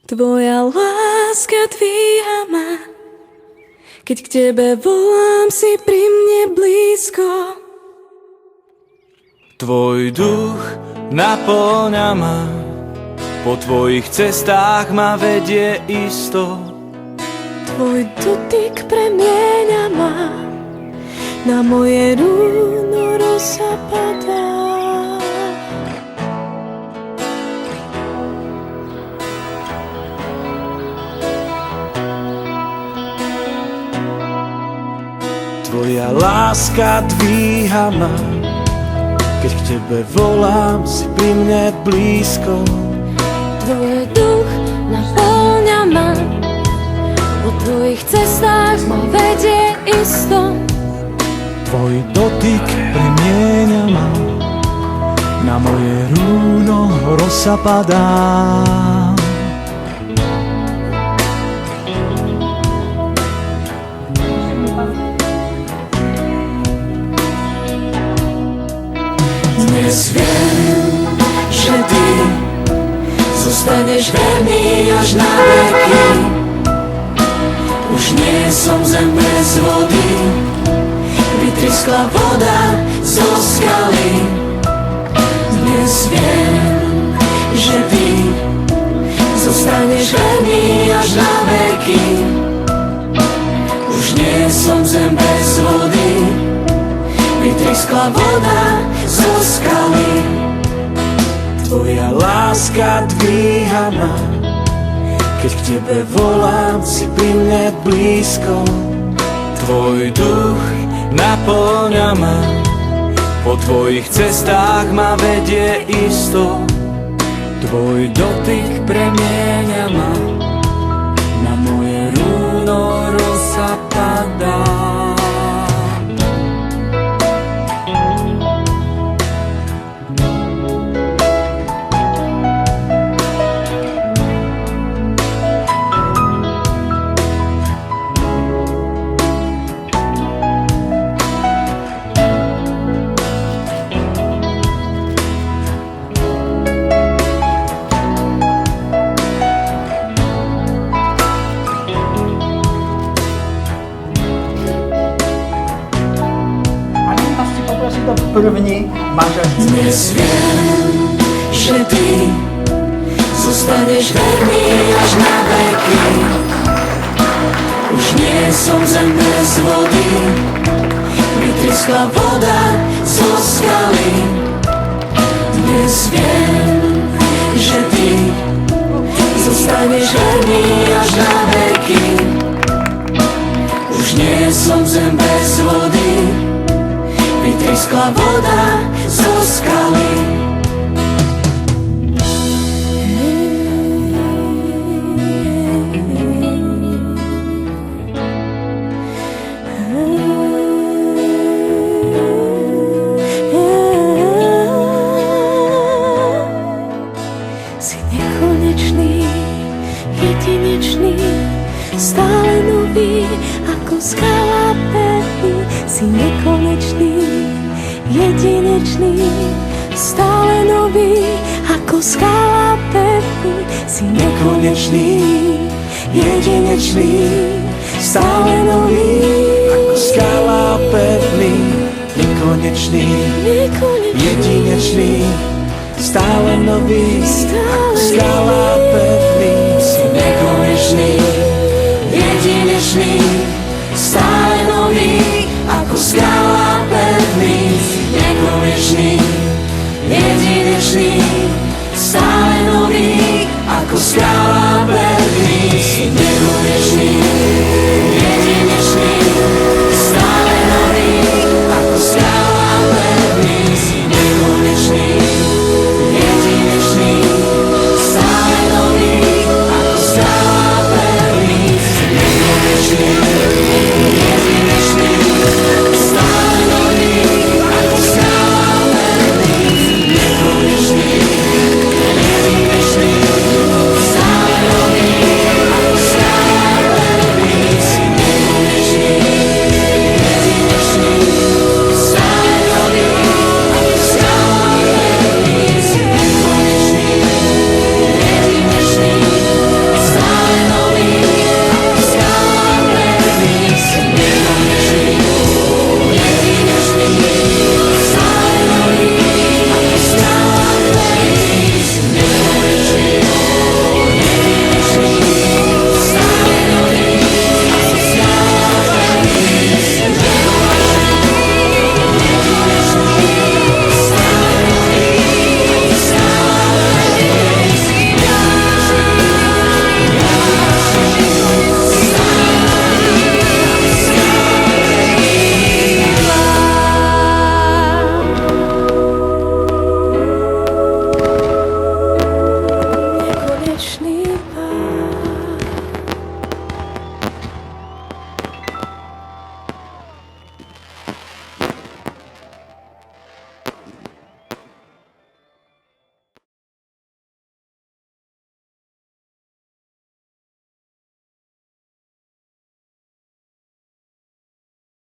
Tvoja láska dvíha ma, keď k tebe volám, si pri mne blízko. Tvoj duch napĺňa ma, po tvojich cestách ma vedie isto. Tvoj dotyk premieňa ma, na moje rúno rosa padá. Tvoja láska dvíha ma, keď k tebe volám, si pri mne blízko. Tvoj duch napĺňa ma, po tvojich cestách ma vedie isto. Tvoj dotyk premieňa ma, na moje rúno rosa padá. Dnes viem, že ty zostaneš verný až na veky. Už nie som zem bez vody, vytryskla voda zo skaly. Dnes viem, že ty zostaneš verný až na veky. Už nie som zem bez vody, vytryskla voda zo skaly. Tvoja láska dvíha ma, keď k tebe volám, si pri mne blízko. Tvoj duch napĺňa ma, po tvojich cestách ma vedie isto. Tvoj dotyk premieňa ma, na moje rúno rosa padá. První manželství. Dnes viem, že ty zostaneš verný až na veky. Už nie som zem bez vody, vytryskla voda zo skaly. Dnes viem, že ty zostaneš verný až na veky. Už nie som zem bez vody, vytryskla voda zo skaly. Si nekonečný, jedinečný, stále nový, ako skala pevný. Si nekonečný, jedinečný, stále nový, ako skala pevný. Si nekonečný, jedinečný, stále nový, Ako skala pevný, nekonečný, jedinečný, stále nový, ako skala pevný. Si nekonečný, jedinečný, stále nový, ako skala pevný. Si nekonečný, jedinečný, stále nový, ako skala